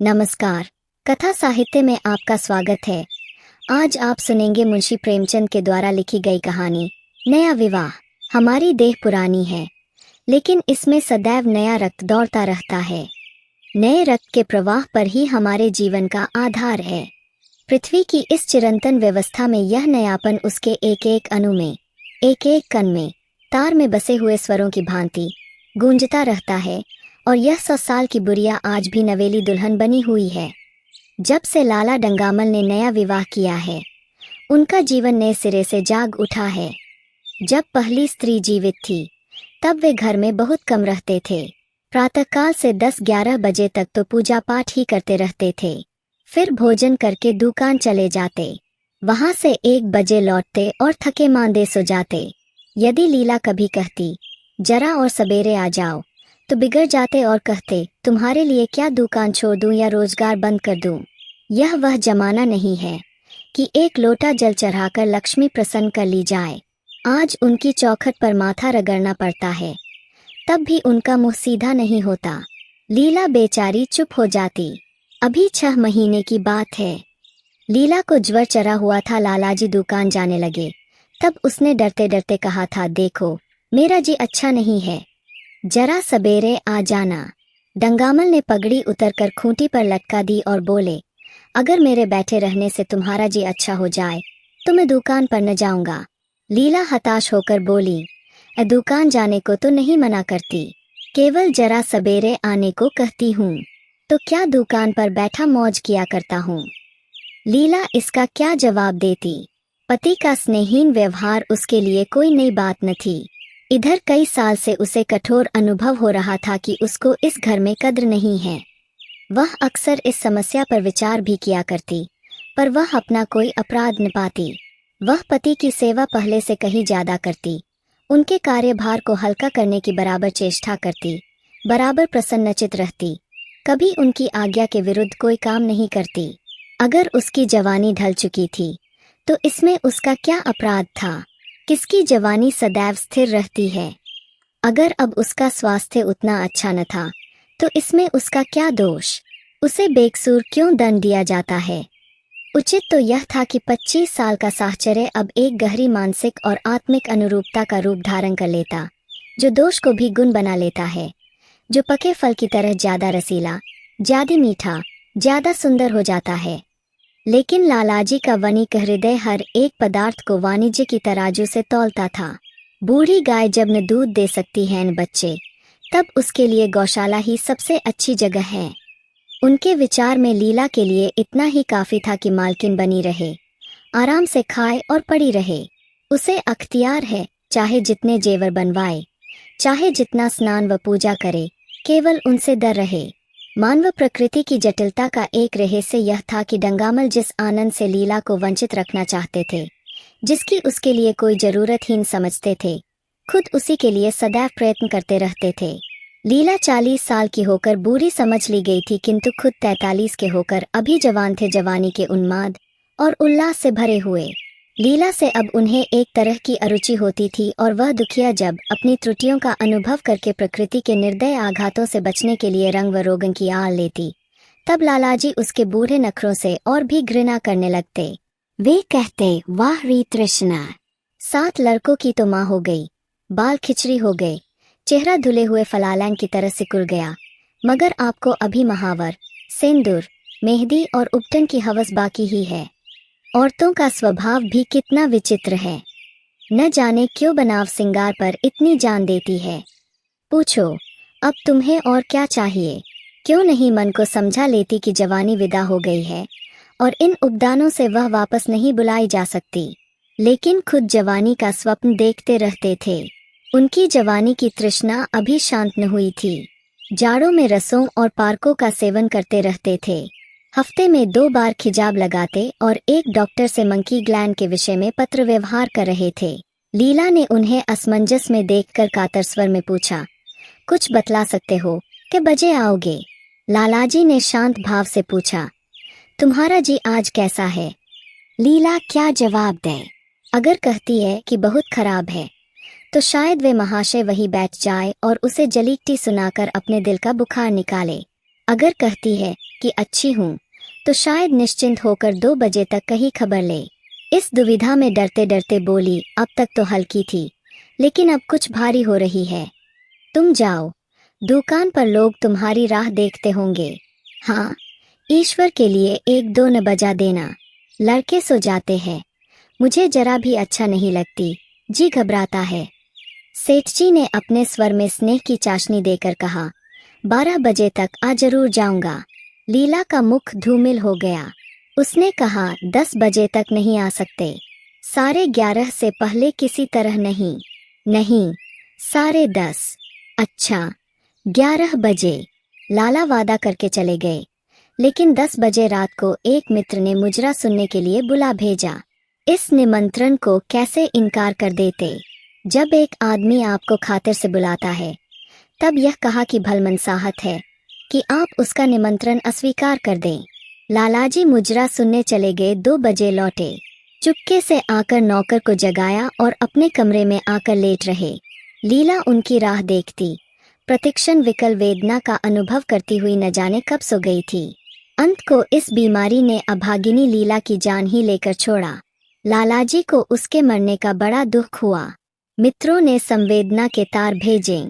नमस्कार। कथा साहित्य में आपका स्वागत है। आज आप सुनेंगे मुंशी प्रेमचंद के द्वारा लिखी गई कहानी नया विवाह। हमारी देह पुरानी है, लेकिन इसमें सदैव नया रक्त दौड़ता रहता है। नए रक्त के प्रवाह पर ही हमारे जीवन का आधार है। पृथ्वी की इस चिरंतन व्यवस्था में यह नयापन उसके एक एक अणु में, एक एक कण में, तार में बसे हुए स्वरों की भांति गूंजता रहता है। और यह 100 साल की बुढ़िया आज भी नवेली दुल्हन बनी हुई है। जब से लाला डंगामल ने नया विवाह किया है, उनका जीवन नए सिरे से जाग उठा है। जब पहली स्त्री जीवित थी, तब वे घर में बहुत कम रहते थे। प्रातःकाल से 10-11 बजे तक तो पूजा पाठ ही करते रहते थे। फिर भोजन करके दुकान चले जाते, वहां से 1 बजे लौटते और थके मांदे सो जाते। यदि लीला कभी कहती, जरा और सवेरे आ जाओ, तो बिगड़ जाते और कहते, तुम्हारे लिए क्या दुकान छोड़ दूं या रोजगार बंद कर दूं। यह वह जमाना नहीं है कि एक लोटा जल चढ़ाकर लक्ष्मी प्रसन्न कर ली जाए। आज उनकी चौखट पर माथा रगड़ना पड़ता है, तब भी उनका मुंह सीधा नहीं होता। लीला बेचारी चुप हो जाती। अभी 6 महीने की बात है। लीला को ज्वर चढ़ा हुआ था। लालाजी दुकान जाने लगे, तब उसने डरते डरते कहा था, देखो मेरा जी अच्छा नहीं है, जरा सवेरे आ जाना। डंगामल ने पगड़ी उतरकर खूंटी पर लटका दी और बोले, अगर मेरे बैठे रहने से तुम्हारा जी अच्छा हो जाए तो मैं दुकान पर न जाऊंगा। लीला हताश होकर बोली, दुकान जाने को तो नहीं मना करती, केवल जरा सवेरे आने को कहती हूँ। तो क्या दुकान पर बैठा मौज किया करता हूँ। लीला इसका क्या जवाब देती। पति का स्नेहीन व्यवहार उसके लिए कोई नई बात न थी। इधर कई साल से उसे कठोर अनुभव हो रहा था कि उसको इस घर में कद्र नहीं है। वह अक्सर इस समस्या पर विचार भी किया करती, पर वह अपना कोई अपराध न पाती। वह पति की सेवा पहले से कहीं ज्यादा करती, उनके कार्यभार को हल्का करने की बराबर चेष्टा करती, बराबर प्रसन्नचित रहती, कभी उनकी आज्ञा के विरुद्ध कोई काम नहीं करती। अगर उसकी जवानी ढल चुकी थी, तो इसमें उसका क्या अपराध था। किसकी जवानी सदैव स्थिर रहती है। अगर अब उसका स्वास्थ्य उतना अच्छा न था, तो इसमें उसका क्या दोष। उसे बेकसूर क्यों दंड दिया जाता है। उचित तो यह था कि 25 साल का साहचर्य अब एक गहरी मानसिक और आत्मिक अनुरूपता का रूप धारण कर लेता, जो दोष को भी गुण बना लेता है, जो पके फल की तरह ज्यादा रसीला, ज्यादा मीठा, ज्यादा सुंदर हो जाता है। लेकिन लालाजी का वणिक हृदय हर एक पदार्थ को वाणिज्य की तराजू से तौलता था। बूढ़ी गाय जब न दूध दे सकती है न बच्चे, तब उसके लिए गौशाला ही सबसे अच्छी जगह है। उनके विचार में लीला के लिए इतना ही काफी था कि मालकिन बनी रहे, आराम से खाए और पड़ी रहे। उसे अख्तियार है, चाहे जितने जेवर बनवाए, चाहे जितना स्नान व पूजा करे, केवल उनसे डर रहे। मानव प्रकृति की जटिलता का एक रहस्य यह था कि डंगामल जिस आनंद से लीला को वंचित रखना चाहते थे, जिसकी उसके लिए कोई जरूरतहीन समझते थे, खुद उसी के लिए सदैव प्रयत्न करते रहते थे। लीला 40 साल की होकर बूढ़ी समझ ली गई थी, किंतु खुद 43 के होकर अभी जवान थे, जवानी के उन्माद और उल्लास से भरे हुए। लीला से अब उन्हें एक तरह की अरुचि होती थी, और वह दुखिया जब अपनी त्रुटियों का अनुभव करके प्रकृति के निर्दय आघातों से बचने के लिए रंग व रोगन की आड़ लेती, तब लालाजी उसके बूढ़े नखरों से और भी घृणा करने लगते। वे कहते, वाह री तृष्णा, 7 लड़कों की तो माँ हो गई, बाल खिचड़ी हो गए, चेहरा धुले हुए फलालैन की तरह सिकुड़ गया, मगर आपको अभी महावर, सिंदूर, मेहंदी और उपटन की हवस बाकी ही है। औरतों का स्वभाव भी कितना विचित्र है, न जाने क्यों बनाव सिंगार पर इतनी जान देती है। पूछो, अब तुम्हें और क्या चाहिए। क्यों नहीं मन को समझा लेती कि जवानी विदा हो गई है और इन उपदानों से वह वापस नहीं बुलाई जा सकती। लेकिन खुद जवानी का स्वप्न देखते रहते थे। उनकी जवानी की तृष्णा अभी शांत न हुई थी। जाड़ों में रसों और पार्कों का सेवन करते रहते थे। हफ्ते में 2 बार खिजाब लगाते और एक डॉक्टर से मंकी ग्लैंड के विषय में पत्र व्यवहार कर रहे थे। लीला ने उन्हें असमंजस में देखकर कातर स्वर में पूछा, कुछ बतला सकते हो कि बजे आओगे। लालाजी ने शांत भाव से पूछा, तुम्हारा जी आज कैसा है। लीला क्या जवाब दे। अगर कहती है कि बहुत खराब है, तो शायद वे महाशय वही बैठ जाए और उसे जलीकटी सुनाकर अपने दिल का बुखार निकाले। अगर कहती है कि अच्छी हूँ तो शायद निश्चिंत होकर 2 बजे तक कहीं खबर ले। इस दुविधा में डरते डरते बोली, अब तक तो हल्की थी, लेकिन अब कुछ भारी हो रही है। तुम जाओ, दुकान पर लोग तुम्हारी राह देखते होंगे। हाँ, ईश्वर के लिए 1-2 न बजा देना। लड़के सो जाते हैं, मुझे जरा भी अच्छा नहीं लगती, जी घबराता है। सेठ जी ने अपने स्वर में स्नेह की चाशनी देकर कहा, 12 बजे तक आ जरूर जाऊंगा। लीला का मुख धूमिल हो गया। उसने कहा, 10 बजे तक नहीं आ सकते? 11:30 से पहले किसी तरह नहीं? नहीं, 10:30। अच्छा, 11 बजे। लाला वादा करके चले गए, लेकिन 10 बजे रात को एक मित्र ने मुजरा सुनने के लिए बुला भेजा। इस निमंत्रण को कैसे इनकार कर देते? जब एक आदमी आपको खातिर से बुलाता है, तब यह कहा कि भलमनसाहत है कि आप उसका निमंत्रण अस्वीकार कर दें। लालाजी मुजरा सुनने चले गए। 2 बजे लौटे। चुपके से आकर नौकर को जगाया और अपने कमरे में आकर लेट रहे। लीला उनकी राह देखती, प्रतिक्षण विकल वेदना का अनुभव करती हुई न जाने कब सो गई थी। अंत को इस बीमारी ने अभागिनी लीला की जान ही लेकर छोड़ा। लालाजी को उसके मरने का बड़ा दुख हुआ। मित्रों ने संवेदना के तार भेजे।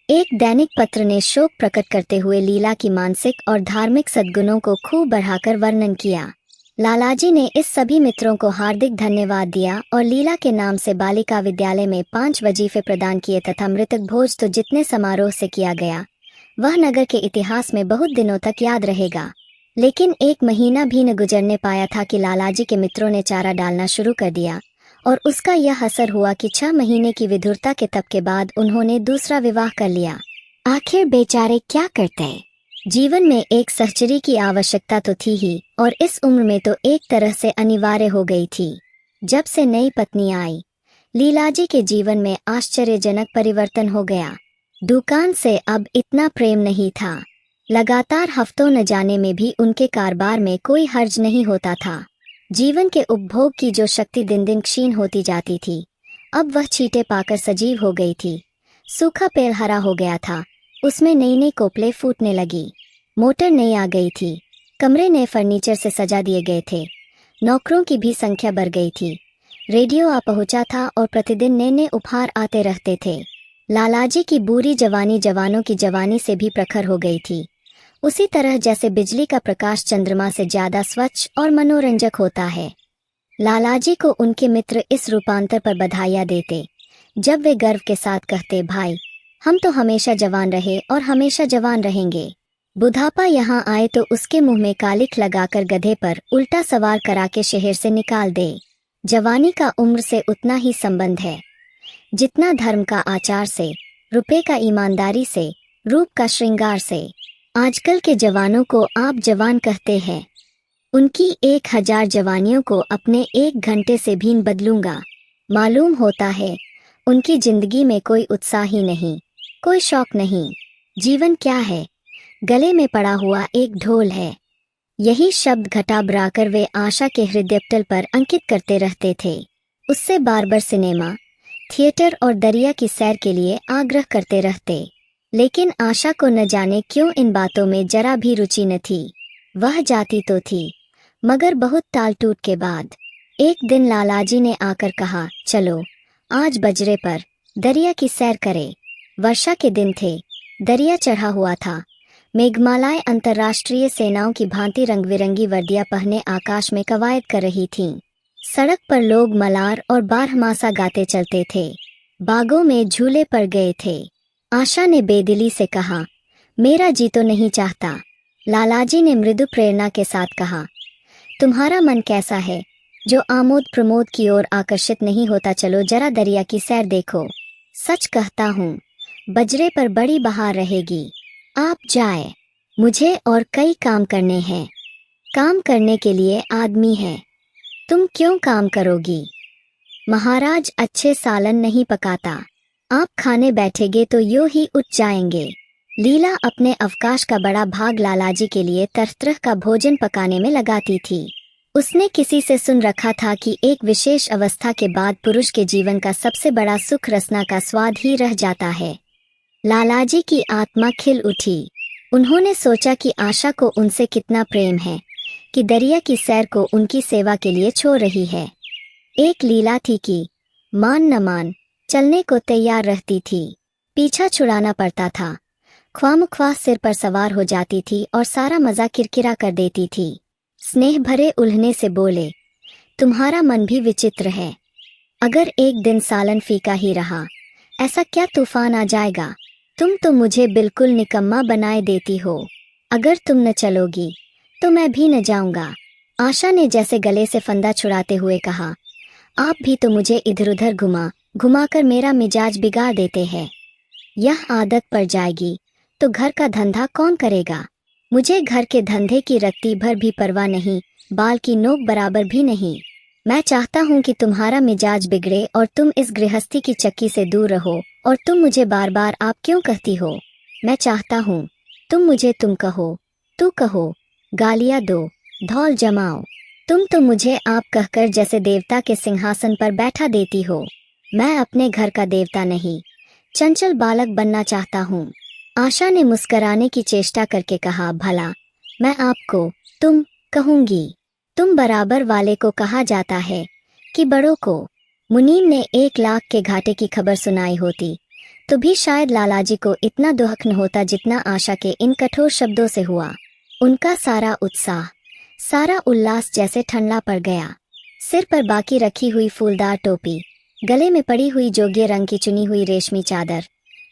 एक दैनिक पत्र ने शोक प्रकट करते हुए लीला की मानसिक और धार्मिक सद्गुणों को खूब बढ़ाकर वर्णन किया। लालाजी ने इस सभी मित्रों को हार्दिक धन्यवाद दिया और लीला के नाम से बालिका विद्यालय में 5 वजीफे प्रदान किए तथा मृतक भोज तो जितने समारोह से किया गया, वह नगर के इतिहास में बहुत दिनों तक याद रहेगा। लेकिन 1 महीना भी न गुजरने पाया था कि लालाजी के मित्रों ने चारा डालना शुरू कर दिया और उसका यह असर हुआ कि 6 महीने की विधुरता के तप के बाद उन्होंने दूसरा विवाह कर लिया। आखिर बेचारे क्या करते? जीवन में एक सहचरी की आवश्यकता तो थी ही, और इस उम्र में तो एक तरह से अनिवार्य हो गई थी। जब से नई पत्नी आई, लीलाजी के जीवन में आश्चर्यजनक परिवर्तन हो गया। दुकान से अब इतना प्रेम नहीं था। लगातार हफ्तों न जाने में भी उनके कारोबार में कोई हर्ज नहीं होता था। जीवन के उपभोग की जो शक्ति दिन दिन क्षीण होती जाती थी, अब वह छींटे पाकर सजीव हो गई थी। सूखा पेड़ हरा हो गया था, उसमें नई नई कोपले फूटने लगी। मोटर नई आ गई थी, कमरे नए फर्नीचर से सजा दिए गए थे, नौकरों की भी संख्या बढ़ गई थी। रेडियो आ पहुंचा था और प्रतिदिन नए नए उपहार आते रहते थे। लालाजी की बूढ़ी जवानी जवानों की जवानी से भी प्रखर हो गई थी, उसी तरह जैसे बिजली का प्रकाश चंद्रमा से ज्यादा स्वच्छ और मनोरंजक होता है। लालाजी को उनके मित्र इस रूपांतर पर बधाइयां देते, जब वे गर्व के साथ कहते, भाई हम तो हमेशा जवान रहे और हमेशा जवान रहेंगे। बुढ़ापा यहाँ आए तो उसके मुंह में कालिख लगाकर गधे पर उल्टा सवार करा के शहर से निकाल दे। जवानी का उम्र से उतना ही संबंध है जितना धर्म का आचार से, रुपए का ईमानदारी से, रूप का श्रृंगार से। आजकल के जवानों को आप जवान कहते हैं, उनकी 1000 जवानियों को अपने 1 घंटे से भी बदलूंगा। मालूम होता है उनकी जिंदगी में कोई उत्साह ही नहीं, कोई शौक नहीं। जीवन क्या है? गले में पड़ा हुआ एक ढोल है। यही शब्द घटा बढ़ाकर वे आशा के हृदयपटल पर अंकित करते रहते थे। उससे बार बार सिनेमा, थिएटर और दरिया की सैर के लिए आग्रह करते रहते, लेकिन आशा को न जाने क्यों इन बातों में जरा भी रुचि न थी। वह जाती तो थी, मगर बहुत टाल टूट के बाद। एक दिन लालाजी ने आकर कहा, चलो आज बजरे पर दरिया की सैर करें। वर्षा के दिन थे, दरिया चढ़ा हुआ था। मेघमालाएं अंतर्राष्ट्रीय सेनाओं की भांति रंग बिरंगी वर्दियां पहने आकाश में कवायद कर रही थीं। सड़क पर लोग मलार और बारहमासा गाते चलते थे। बागों में झूले पड़ गए थे। आशा ने बेदिली से कहा, मेरा जी तो नहीं चाहता। लालाजी ने मृदु प्रेरणा के साथ कहा, तुम्हारा मन कैसा है जो आमोद प्रमोद की ओर आकर्षित नहीं होता? चलो जरा दरिया की सैर देखो। सच कहता हूँ, बजरे पर बड़ी बहार रहेगी। आप जाए, मुझे और कई काम करने हैं। काम करने के लिए आदमी है। तुम क्यों काम करोगी? महाराज अच्छे सालन नहीं पकाता। आप खाने बैठेगे तो यूं ही उठ जाएंगे। लीला अपने अवकाश का बड़ा भाग लालाजी के लिए तरह तरह का भोजन पकाने में लगाती थी। उसने किसी से सुन रखा था कि एक विशेष अवस्था के बाद पुरुष के जीवन का सबसे बड़ा सुख रसना का स्वाद ही रह जाता है। लालाजी की आत्मा खिल उठी। उन्होंने सोचा कि आशा को उनसे कितना प्रेम है कि दरिया की सैर को उनकी सेवा के लिए छोड़ रही है। एक लीला थी कि मान न मान चलने को तैयार रहती थी, पीछा छुड़ाना पड़ता था, ख्वामख्वाह सिर पर सवार हो जाती थी और सारा मजा किरकिरा कर देती थी। स्नेह भरे उल्हने से बोले, तुम्हारा मन भी विचित्र है। अगर एक दिन सालन फीका ही रहा, ऐसा क्या तूफान आ जाएगा? तुम तो मुझे बिल्कुल निकम्मा बनाए देती हो। अगर तुम न चलोगी तो मैं भी न जाऊंगा। आशा ने जैसे गले से फंदा छुड़ाते हुए कहा, आप भी तो मुझे इधर उधर घुमा घुमा कर मेरा मिजाज बिगाड़ देते हैं। यह आदत पड़ जाएगी तो घर का धंधा कौन करेगा? मुझे घर के धंधे की रत्ती भर भी परवाह नहीं, बाल की नोक बराबर भी नहीं। मैं चाहता हूँ कि तुम्हारा मिजाज बिगड़े और तुम इस गृहस्थी की चक्की से दूर रहो। और तुम मुझे बार बार आप क्यों कहती हो? मैं चाहता हूँ तुम मुझे तुम कहो, तू कहो, गालियाँ दो, धौल जमाओ। तुम तो मुझे आप कहकर जैसे देवता के सिंहासन पर बैठा देती हो। मैं अपने घर का देवता नहीं, चंचल बालक बनना चाहता हूँ। आशा ने मुस्कराने की चेष्टा करके कहा, भला मैं आपको तुम कहूंगी? तुम बराबर वाले को कहा जाता है कि बड़ों को? मुनीम ने 1 लाख के घाटे की खबर सुनाई होती तो भी शायद लालाजी को इतना दुख न होता जितना आशा के इन कठोर शब्दों से हुआ। उनका सारा उत्साह, सारा उल्लास जैसे ठंडा पड़ गया। सिर पर बाकी रखी हुई फूलदार टोपी, गले में पड़ी हुई जोगिए रंग की चुनी हुई रेशमी चादर,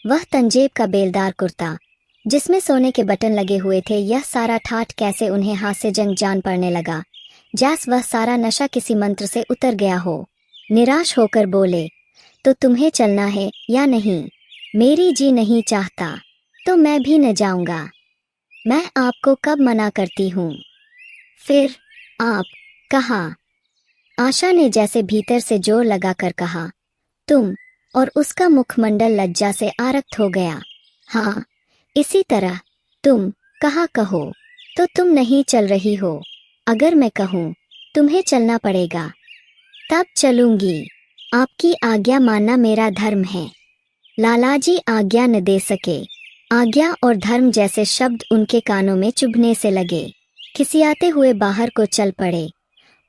वह तंजेब का बेलदार कुर्ता जिसमें सोने के बटन लगे हुए थे, यह सारा ठाठ कैसे उन्हें हाथ से जंग जान पड़ने लगा, जैसे वह सारा नशा किसी मंत्र से उतर गया हो। निराश होकर बोले, तो तुम्हें चलना है या नहीं? मेरी जी नहीं चाहता तो मैं भी न जाऊंगा। मैं आपको कब मना करती हूँ? फिर आप कहा। आशा ने जैसे भीतर से जोर लगाकर कहा, तुम, और उसका मुखमंडल लज्जा से आरक्त हो गया। हाँ, इसी तरह तुम कहा कहो। तो तुम नहीं चल रही हो। अगर मैं कहूँ तुम्हें चलना पड़ेगा तब चलूंगी। आपकी आज्ञा मानना मेरा धर्म है। लालाजी आज्ञा न दे सके। आज्ञा और धर्म जैसे शब्द उनके कानों में चुभने से लगे। खिसियाते हुए बाहर को चल पड़े।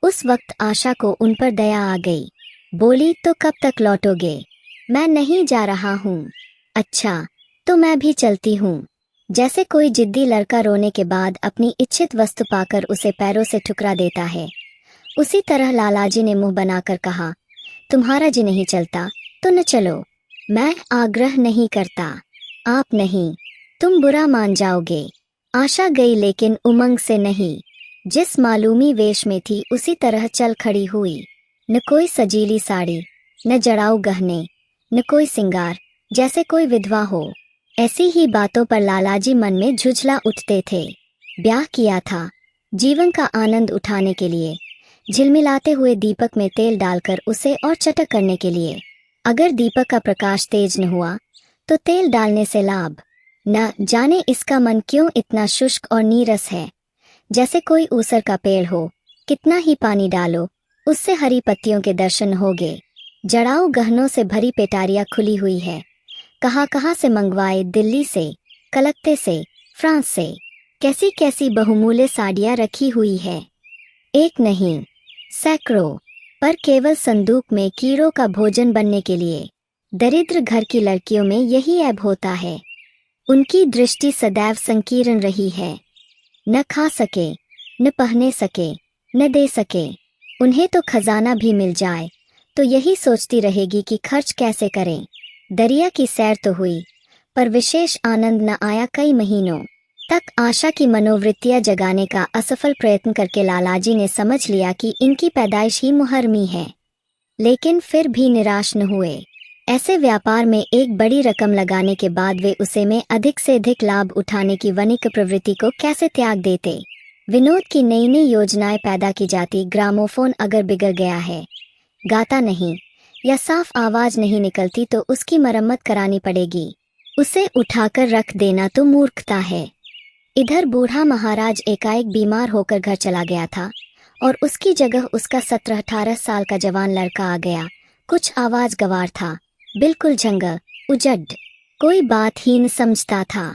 उस वक्त आशा को उन पर दया आ गई। बोली, तो कब तक लौटोगे? मैं नहीं जा रहा हूँ। अच्छा, तो मैं भी चलती हूँ। जैसे कोई जिद्दी लड़का रोने के बाद अपनी इच्छित वस्तु पाकर उसे पैरों से ठुकरा देता है, उसी तरह लालाजी ने मुंह बनाकर कहा, तुम्हारा जी नहीं चलता तो न चलो। मैं आग्रह नहीं करता। आप नहीं, तुम बुरा मान जाओगे। आशा गई लेकिन उमंग से नहीं। जिस मालूमी वेश में थी उसी तरह चल खड़ी हुई। न कोई सजीली साड़ी, न जड़ाऊ गहने, न कोई सिंगार, जैसे कोई विधवा हो। ऐसी ही बातों पर लालाजी मन में झुझला उठते थे। ब्याह किया था जीवन का आनंद उठाने के लिए, झिलमिलाते हुए दीपक में तेल डालकर उसे और चटक करने के लिए। अगर दीपक का प्रकाश तेज न हुआ तो तेल डालने से लाभ। न जाने इसका मन क्यों इतना शुष्क और नीरस है, जैसे कोई ऊसर का पेड़ हो, कितना ही पानी डालो उससे हरी पत्तियों के दर्शन होगे। जड़ाऊ गहनों से भरी पेटारियां खुली हुई है। कहाँ से मंगवाए, दिल्ली से, कलकत्ते से, फ्रांस से। कैसी कैसी बहुमूल्य साड़ियां रखी हुई है। एक नहीं, सैकड़ों, पर केवल संदूक में कीड़ों का भोजन बनने के लिए। दरिद्र घर की लड़कियों में यही ऐब होता है। उनकी दृष्टि सदैव संकीर्ण रही है। न खा सके, न पहने सके, न दे सके। उन्हें तो खजाना भी मिल जाए तो यही सोचती रहेगी कि खर्च कैसे करें। दरिया की सैर तो हुई, पर विशेष आनंद न आया कई महीनों तक। आशा की मनोवृत्तियां जगाने का असफल प्रयत्न करके लालाजी ने समझ लिया कि इनकी पैदाइश ही मुहर्रमी है, लेकिन फिर भी निराश न हुए। ऐसे व्यापार में एक बड़ी रकम लगाने के बाद वे उसे में अधिक से अधिक लाभ उठाने की वनिक प्रवृत्ति को कैसे त्याग देते। विनोद की नई नई योजनाएं पैदा की जाती। ग्रामोफोन अगर बिगड़ गया है, गाता नहीं या साफ आवाज नहीं निकलती तो उसकी मरम्मत करानी पड़ेगी। उसे उठाकर रख देना तो मूर्खता है। इधर बूढ़ा महाराज एकाएक बीमार होकर घर चला गया था और उसकी जगह उसका 17-18 साल का जवान लड़का आ गया। कुछ आवाज गवार था, बिल्कुल झंगा, उजड, कोई बात ही न समझता था।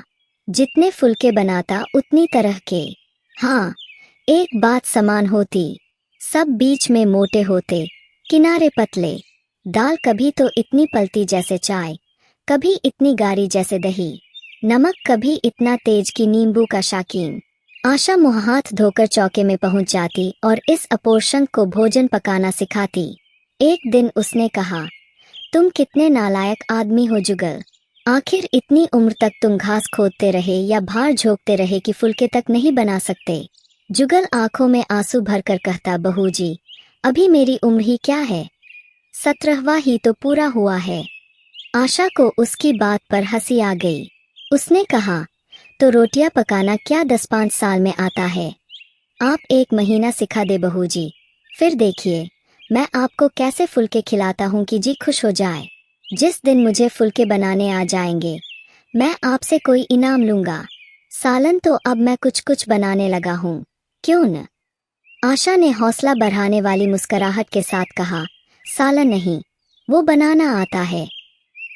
जितने फुलके बनाता उतनी तरह के। हाँ, एक बात समान होती, सब बीच में मोटे होते, किनारे पतले। दाल कभी तो इतनी पलती जैसे चाय, कभी इतनी गाढ़ी जैसे दही, नमक कभी इतना तेज कि नींबू का शाकीन। आशा मुँह हाथ धोकर चौके में पहुंच जाती और इस अपोषण को भोजन पकाना सिखाती। एक दिन उसने कहा, तुम कितने नालायक आदमी हो जुगल। आखिर इतनी उम्र तक तुम घास खोदते रहे या भार झोंकते रहे कि फुलके तक नहीं बना सकते। जुगल आंखों में आंसू भरकर कहता, बहू जी, अभी मेरी उम्र ही क्या है, 17वां ही तो पूरा हुआ है। आशा को उसकी बात पर हंसी आ गई। उसने कहा, तो रोटियां पकाना क्या 10-5 साल में आता है? आप 1 महीना सिखा दे बहू जी, फिर देखिए मैं आपको कैसे फुलके खिलाता हूँ कि जी खुश हो जाए। जिस दिन मुझे फुलके बनाने आ जाएंगे, मैं आपसे कोई इनाम लूंगा। सालन तो अब मैं कुछ कुछ बनाने लगा हूँ, क्यों न? आशा ने हौसला बढ़ाने वाली मुस्कुराहट के साथ कहा, सालन नहीं, वो बनाना आता है।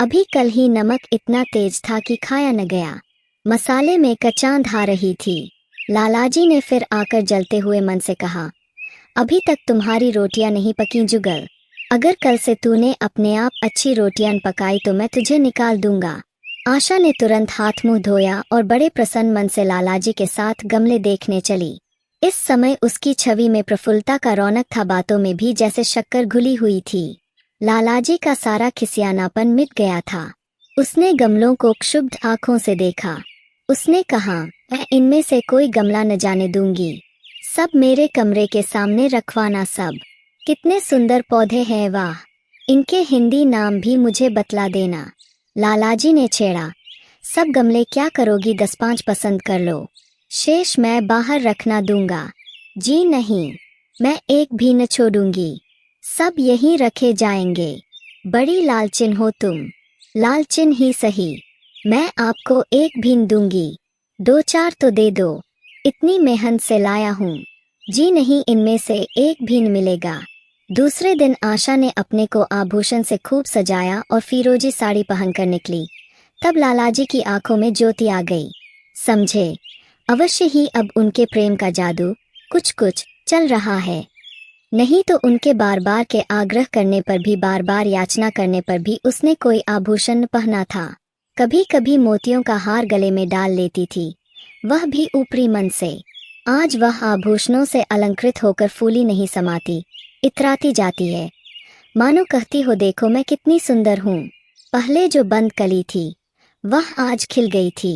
अभी कल ही नमक इतना तेज था कि खाया न गया। मसाले में कचांद आ रही थी। लालाजी ने फिर आकर जलते हुए मन से कहा, अभी तक तुम्हारी रोटियां नहीं पकी जुगल। अगर कल से तूने अपने आप अच्छी रोटियां पकाई तो मैं तुझे निकाल दूंगा। आशा ने तुरंत हाथ मुंह धोया और बड़े प्रसन्न मन से लालाजी के साथ गमले देखने चली। इस समय उसकी छवि में प्रफुल्लता का रौनक था, बातों में भी जैसे शक्कर घुली हुई थी। लालाजी का सारा खिसियानापन मिट गया था। उसने गमलों को क्षुब्ध आंखों से देखा। उसने कहा, मैं इनमें से कोई गमला न जाने दूंगी, सब मेरे कमरे के सामने रखवाना। सब कितने सुंदर पौधे हैं, वाह, इनके हिंदी नाम भी मुझे बतला देना। लालाजी ने छेड़ा, सब गमले क्या करोगी, 10-5 पसंद कर लो, शेष मैं बाहर रखना दूंगा। जी नहीं, मैं एक भी न छोड़ूंगी, सब यहीं रखे जाएंगे। बड़ी लालचिन हो तुम। लालचिन ही सही, मैं आपको एक भी न दूंगी, 2-4 तो दे दो, इतनी मेहनत से लाया हूँ। जी नहीं, इनमें से एक भी न मिलेगा। दूसरे दिन आशा ने अपने को आभूषण से खूब सजाया और फिरोजी साड़ी पहनकर निकली। तब लालाजी की आंखों में ज्योति आ गई। समझे, अवश्य ही अब उनके प्रेम का जादू कुछ कुछ चल रहा है। नहीं तो उनके बार बार के आग्रह करने पर भी, बार बार याचना करने पर भी उसने कोई आभूषण पहना था। कभी कभी मोतियों का हार गले में डाल लेती थी, वह भी ऊपरी मन से। आज वह आभूषणों से अलंकृत होकर फूली नहीं समाती, इतराती जाती है, मानो कहती हो, देखो मैं कितनी सुंदर हूँ। पहले जो बंद कली थी, वह आज खिल गई थी।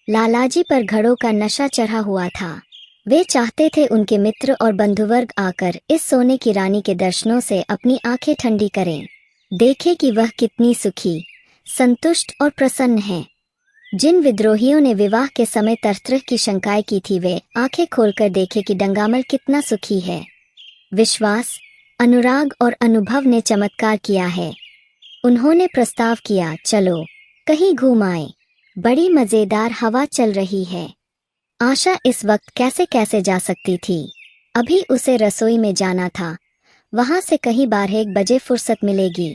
लालाजी पर घड़ों का नशा चढ़ा हुआ था। वे चाहते थे उनके मित्र और बंधुवर्ग आकर इस सोने की रानी के दर्शनों से अपनी आंखें ठंडी करें, देखें कि वह कितनी सुखी, संतुष्ट और प्रसन्न है। जिन विद्रोहियों ने विवाह के समय तरह की शंकाएं की थी, वे आंखें खोलकर देखे कि डंगामल कितना सुखी है। विश्वास, अनुराग और अनुभव ने चमत्कार किया है। उन्होंने प्रस्ताव किया, चलो कहीं घूम आए, बड़ी मजेदार हवा चल रही है। आशा इस वक्त कैसे कैसे जा सकती थी। अभी उसे रसोई में जाना था, वहां से कहीं 12-1 बजे फुर्सत मिलेगी।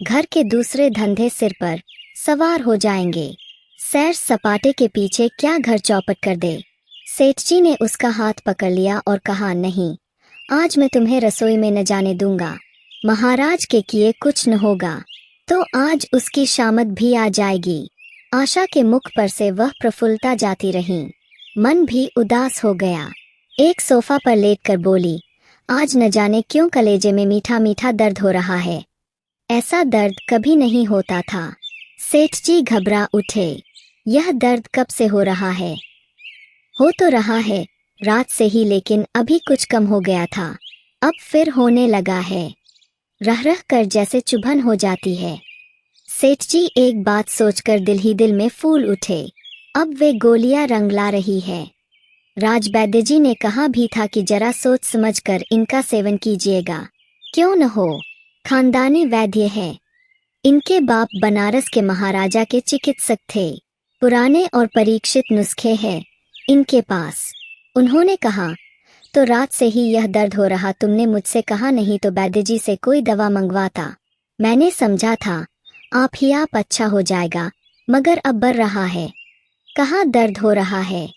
घर के दूसरे धंधे सिर पर सवार हो जाएंगे। सैर सपाटे के पीछे क्या घर चौपट कर दे। सेठ जी ने उसका हाथ पकड़ लिया और कहा, नहीं, आज मैं तुम्हें रसोई में न जाने दूंगा। महाराज के किए कुछ न होगा। तो आज उसकी शामत भी आ जाएगी। आशा के मुख पर से वह प्रफुल्लता जाती रही, मन भी उदास हो गया। एक सोफा पर लेटकर बोली, आज न जाने क्यों कलेजे में मीठा मीठा दर्द हो रहा है। ऐसा दर्द कभी नहीं होता था। सेठ जी घबरा उठे, यह दर्द कब से हो रहा है? हो तो रहा है रात से ही, लेकिन अभी कुछ कम हो गया था, अब फिर होने लगा है। रह रह कर जैसे चुभन हो जाती है। सेठ जी एक बात सोचकर दिल ही दिल में फूल उठे, अब वे गोलियां रंगला रही है। राजवैद्य जी ने कहा भी था कि जरा सोच समझकर इनका सेवन कीजिएगा, क्यों न हो, खानदानी वैद्य है। इनके बाप बनारस के महाराजा के चिकित्सक थे, पुराने और परीक्षित नुस्खे हैं इनके पास। उन्होंने कहा, तो रात से ही यह दर्द हो रहा, तुमने मुझसे कहा नहीं तो वैद्य जी से कोई दवा मंगवाता। मैंने समझा था आप ही आप अच्छा हो जाएगा, मगर अब बढ़ रहा है। कहाँ दर्द हो रहा है?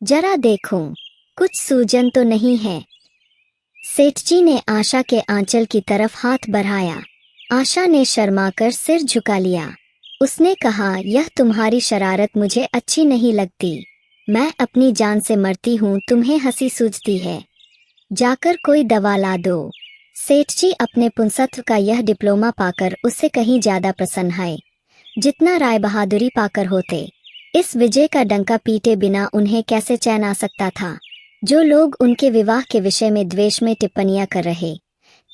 जरा देखूं, कुछ सूजन तो नहीं है? सेठ जी ने आशा के आंचल की तरफ हाथ बढ़ाया। आशा ने शर्माकर सिर झुका लिया। उसने कहा, यह तुम्हारी शरारत मुझे अच्छी नहीं लगती। मैं अपनी जान से मरती हूँ, तुम्हें हंसी सूझती है। जाकर कोई दवा ला दो। सेठ जी अपने पुंसत्व का यह डिप्लोमा पाकर उससे कहीं ज्यादा प्रसन्न है जितना राय बहादुरी पाकर होते। इस विजय का डंका पीटे बिना उन्हें कैसे चैन आ सकता था? जो लोग उनके विवाह के विषय में द्वेष में टिप्पणियां कर रहे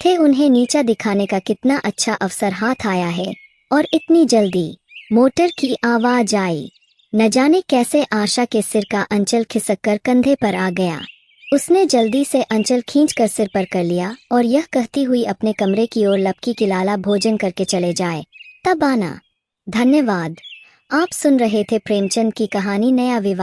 थे, उन्हें नीचा दिखाने का कितना अच्छा अवसर हाथ आया है। और इतनी जल्दी। मोटर की आवाज आई। न जाने कैसे आशा के सिर का अंचल खिसककर कंधे पर आ गया। उसने जल्दी से अंचल खींचकर सिर पर कर लिया और यह कहती हुई अपने कमरे की ओर लपकी कि लाला भोजन करके चले जाए, तब आना। धन्यवाद। आप सुन रहे थे प्रेमचंद की कहानी नया विवाह।